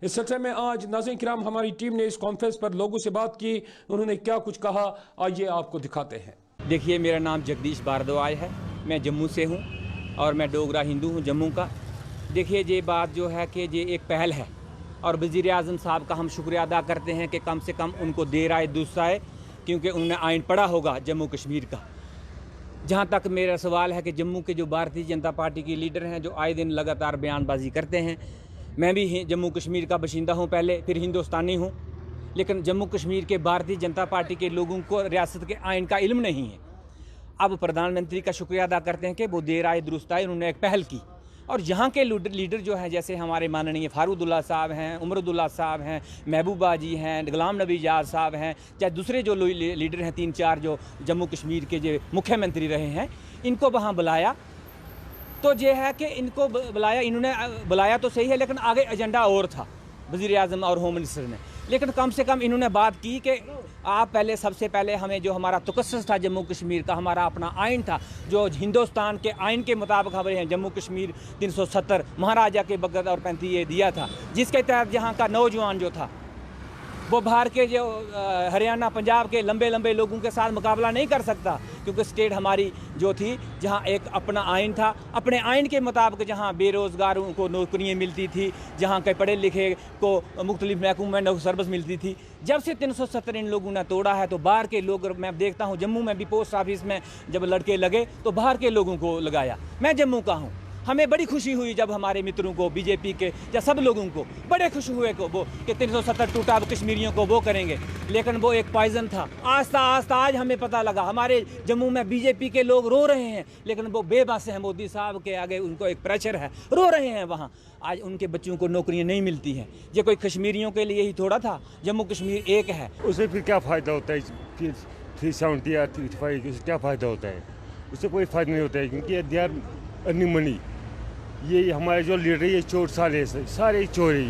इस सिलसिले में आज नाज़रीन किराम हमारी टीम ने इस कॉन्फ्रेंस पर लोगों से बात की, उन्होंने क्या कुछ कहा, आइए आपको दिखाते हैं। देखिए, मेरा नाम जगदीश भारद्वाज है, मैं जम्मू से हूँ और मैं डोगरा हिंदू हूँ जम्मू का। देखिए, ये बात जो है कि ये एक पहल है और वज़ीर-ए-आज़म साहब का हम शुक्रिया अदा करते हैं कि कम से कम उनको देर आए दुरुस्त आए, क्योंकि उन्होंने आइन पढ़ा होगा जम्मू कश्मीर का। जहाँ तक मेरा सवाल है कि जम्मू के जो भारतीय जनता पार्टी के लीडर हैं, जो आए दिन लगातार बयानबाजी करते हैं, मैं भी जम्मू कश्मीर का बशिंदा हूँ पहले, फिर हिंदुस्तानी हूँ, लेकिन जम्मू कश्मीर के भारतीय जनता पार्टी के लोगों को रियासत के आइन का इल्म नहीं है। अब प्रधानमंत्री का शुक्रिया अदा करते हैं कि वो देर आए दुरुस्त आए, उन्होंने एक पहल की। और यहाँ के लीडर जो हैं, जैसे हमारे माननीय फारूदुल्ला साहब हैं, उमरुद्दुल्ला साहब हैं, महबूबा जी हैं, गुलाम नबी आज़ाद साहब हैं, चाहे दूसरे जो लीडर हैं 3-4 जो जम्मू कश्मीर के जो मुख्यमंत्री रहे हैं, इनको वहाँ बुलाया। तो ये है कि इनको बुलाया, इन्होंने बुलाया तो सही है, लेकिन आगे एजेंडा और था वज़ीर-ए-आज़म और होम मिनिस्टर ने। लेकिन कम से कम इन्होंने बात की कि आप सबसे पहले हमें जो हमारा तखस्सुस था जम्मू कश्मीर का, हमारा अपना आइन था, जो हिंदुस्तान के आइन के मुताबिक हमें जम्मू कश्मीर 370 महाराजा के बगत और 35 ये दिया था, जिसके तहत यहाँ का नौजवान जो था वो बाहर के जो हरियाणा पंजाब के लंबे लंबे लोगों के साथ मुकाबला नहीं कर सकता, क्योंकि स्टेट हमारी जो थी जहाँ एक अपना आइन था, अपने आइन के मुताबिक जहाँ बेरोज़गारों को नौकरियाँ मिलती थी, जहाँ के पढ़े लिखे को मुख्तलिफ महकूमों में सर्विस मिलती थी। जब से 370 इन लोगों ने तोड़ा है तो बाहर के लोग, मैं देखता हूँ जम्मू में भी पोस्ट ऑफिस में जब लड़के लगे तो बाहर के लोगों को लगाया। मैं जम्मू का हूँ, हमें बड़ी खुशी हुई जब हमारे मित्रों को, बीजेपी के या सब लोगों को बड़े खुश हुए को वो कि 370 टूटा कश्मीरियों को वो करेंगे, लेकिन वो एक पॉइजन था। आस्ता आस्ता आज हमें पता लगा, हमारे जम्मू में बीजेपी के लोग रो रहे हैं, लेकिन वो बेबस हैं मोदी साहब के आगे, उनको एक प्रेशर है, रो रहे हैं वहाँ। आज उनके बच्चों को नौकरियाँ नहीं मिलती हैं। ये कोई कश्मीरियों के लिए ही थोड़ा था, जम्मू कश्मीर एक है। उससे फिर क्या फ़ायदा होता है? फिर 370 या 35 उससे क्या फ़ायदा होता है? उससे कोई फ़ायदा नहीं होता है, क्योंकि दे आर अर्निंग मनी। ये हमारे जो लीडर है ये चोर सारे चोर है,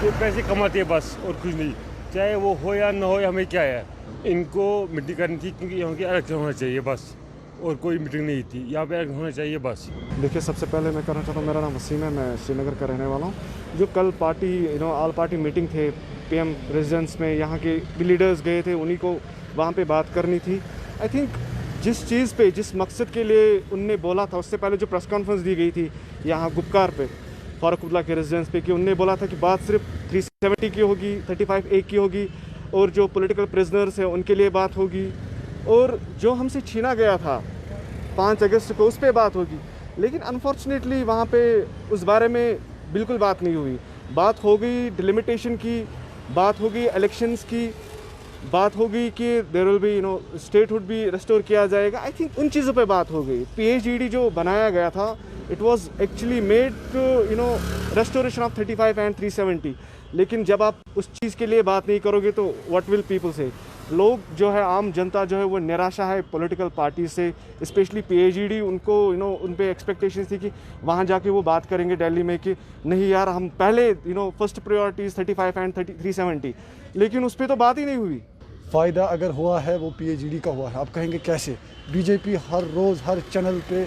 ये पैसे कमाते हैं बस और कुछ नहीं। चाहे वो हो या ना हो, हमें क्या है, इनको मीटिंग करनी थी क्योंकि यहाँ के इलेक्शन होना चाहिए बस, और कोई मीटिंग नहीं थी, यहाँ पे इलेक्शन होना चाहिए बस। देखिए, सबसे पहले मैं कहना चाहता हूँ, मेरा नाम वसीम है, मैं श्रीनगर का रहने वाला हूँ। जो कल पार्टी ऑल पार्टी मीटिंग थे PM रेजिडेंस में, यहाँ के भी लीडर्स गए थे, उन्हीं को वहाँ पे बात करनी थी। आई थिंक जिस चीज़ पे, जिस मकसद के लिए उनने बोला था, उससे पहले जो प्रेस कॉन्फ्रेंस दी गई थी यहाँ गुपकार पे फारूकुल्ला के रेजिडेंस पे, कि उनने बोला था कि बात सिर्फ 370 की होगी, 35A की होगी, और जो पॉलिटिकल प्रिजनर्स हैं उनके लिए बात होगी, और जो हमसे छीना गया था 5 अगस्त को उस पर बात होगी। लेकिन अनफॉर्चुनेटली वहाँ पे उस बारे में बिल्कुल बात नहीं हुई। बात हो गई डिलिमिटेशन की, बात होगी इलेक्शंस की, बात होगी कि देयर विल बी स्टेटहुड भी रिस्टोर किया जाएगा। आई थिंक उन चीज़ों पे बात हो गई। PHED जो बनाया गया था, it was actually made to restoration of 35 and 370। लेकिन जब आप उस चीज़ के लिए बात नहीं करोगे तो व्हाट विल पीपल से? लोग जो है, आम जनता जो है वो निराशा है पॉलिटिकल पार्टी से, स्पेशली PHED। उनको उन पे एक्सपेक्टेशन थी कि वहाँ जाके वो बात करेंगे दिल्ली में कि नहीं यार, हम पहले फर्स्ट प्रायोरिटीज़ 35 एंड 370, लेकिन उस पर तो बात ही नहीं हुई। फ़ायदा अगर हुआ है वो PHED का हुआ है। आप कहेंगे कैसे? बीजेपी हर रोज़ हर चैनल पे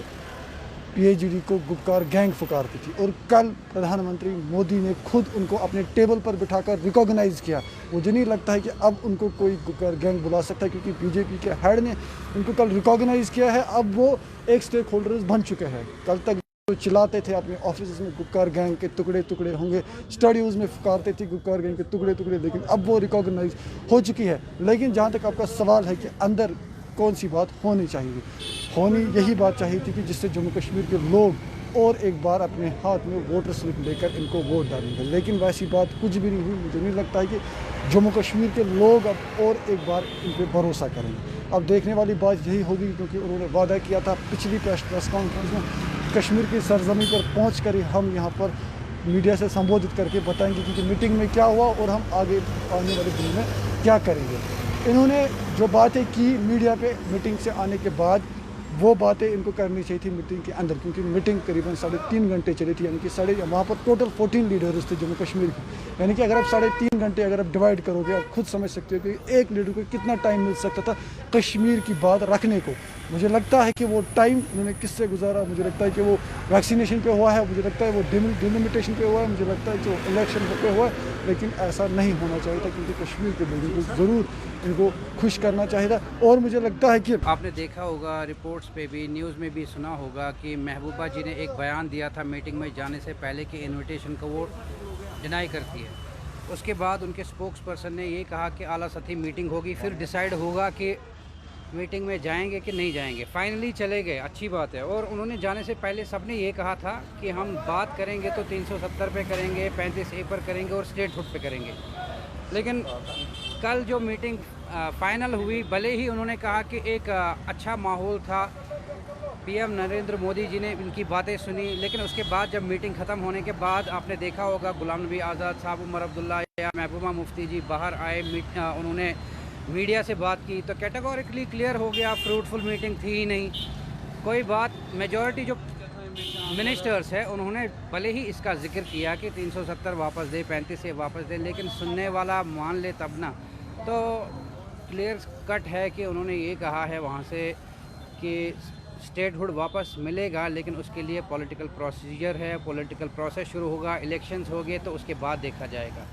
PHED को गुपकार गैंग पुकारती थी, और कल प्रधानमंत्री मोदी ने खुद उनको अपने टेबल पर बिठाकर रिकॉग्नाइज़ किया। मुझे नहीं लगता है कि अब उनको कोई गुपकार गैंग बुला सकता है, क्योंकि बीजेपी के हेड ने उनको कल रिकॉग्नाइज़ किया है। अब वो एक स्टेक होल्डर्स बन चुके हैं। कल तक जो चिल्लाते थे अपने ऑफिस में गुपकार गैंग के टुकड़े टुकड़े होंगे, स्टूडियोज़ में पुकारते थे गुपकार गैंग के टुकड़े टुकड़े, लेकिन अब वो रिकॉग्नाइज हो चुकी है। लेकिन जहाँ तक आपका सवाल है कि अंदर कौन सी बात होनी चाहिए, यही बात चाहिए थी कि जिससे जम्मू कश्मीर के लोग और एक बार अपने हाथ में वोटर स्लिप लेकर इनको वोट डालेंगे। लेकिन वैसी बात कुछ भी नहीं हुई। मुझे नहीं लगता है कि जम्मू कश्मीर के लोग अब और एक बार इन पर भरोसा करेंगे। अब देखने वाली बात यही होगी, क्योंकि उन्होंने वादा किया था पिछली प्रेस कॉन्फ्रेंस में, कश्मीर की सरजमी पर पहुँच कर ही हम यहाँ पर मीडिया से संबोधित करके बताएंगे कि मीटिंग में क्या हुआ और हम आगे आने वाले दिन में क्या करेंगे। इन्होंने जो बातें की मीडिया पे मीटिंग से आने के बाद, वो बातें इनको करनी चाहिए थी मीटिंग के अंदर, क्योंकि मीटिंग करीबन 3.5 घंटे चली थी। यानी कि वहाँ पर टोटल 14 लीडर्स थे जम्मू कश्मीर के। यानी कि अगर आप 3.5 घंटे अगर आप डिवाइड करोगे, आप खुद समझ सकते हो कि एक लीडर को कितना टाइम मिल सकता था कश्मीर की बात रखने को। मुझे लगता है कि वो टाइम उन्होंने किससे गुजारा, मुझे लगता है कि वो वैक्सीनेशन पे हुआ है, मुझे लगता है वो डिलिमिटेशन पे हुआ है, मुझे लगता है कि वो इलेक्शन पे हुआ है, लेकिन ऐसा नहीं होना चाहिए था क्योंकि कश्मीर के लोगों को ज़रूर इनको खुश करना चाहिए था। और मुझे लगता है कि आपने देखा होगा, रिपोर्ट्स पे भी, न्यूज़ में भी सुना होगा कि महबूबा जी ने एक बयान दिया था मीटिंग में जाने से पहले कि इनविटेशन को वो डिनाई करती है। उसके बाद उनके स्पोक्स पर्सन ने ये कहा कि आला सतही मीटिंग होगी, फिर डिसाइड होगा कि मीटिंग में जाएंगे कि नहीं जाएंगे। फाइनली चले गए, अच्छी बात है। और उन्होंने जाने से पहले सबने ये कहा था कि हम बात करेंगे तो 370 पे करेंगे, 35A पर करेंगे और स्टेट हुड पे करेंगे। लेकिन कल जो मीटिंग फाइनल हुई, भले ही उन्होंने कहा कि एक अच्छा माहौल था, पीएम नरेंद्र मोदी जी ने इनकी बातें सुनी, लेकिन उसके बाद जब मीटिंग ख़त्म होने के बाद आपने देखा होगा गुलाम नबी आज़ाद साहब, उमर अब्दुल्ला या महबूबा मुफ्ती जी बाहर आए, उन्होंने मीडिया से बात की तो कैटेगोरिकली क्लियर हो गया फ्रूटफुल मीटिंग थी ही नहीं। कोई बात, मेजॉरिटी जो मिनिस्टर्स है उन्होंने भले ही इसका जिक्र किया कि 370 वापस दे, 35A वापस दे, लेकिन सुनने वाला मान ले तब ना। तो क्लियर कट है कि उन्होंने ये कहा है वहाँ से कि स्टेटहुड वापस मिलेगा, लेकिन उसके लिए पॉलिटिकल प्रोसीजर है, पॉलिटिकल प्रोसेस शुरू होगा, इलेक्शंस हो गए तो उसके बाद देखा जाएगा।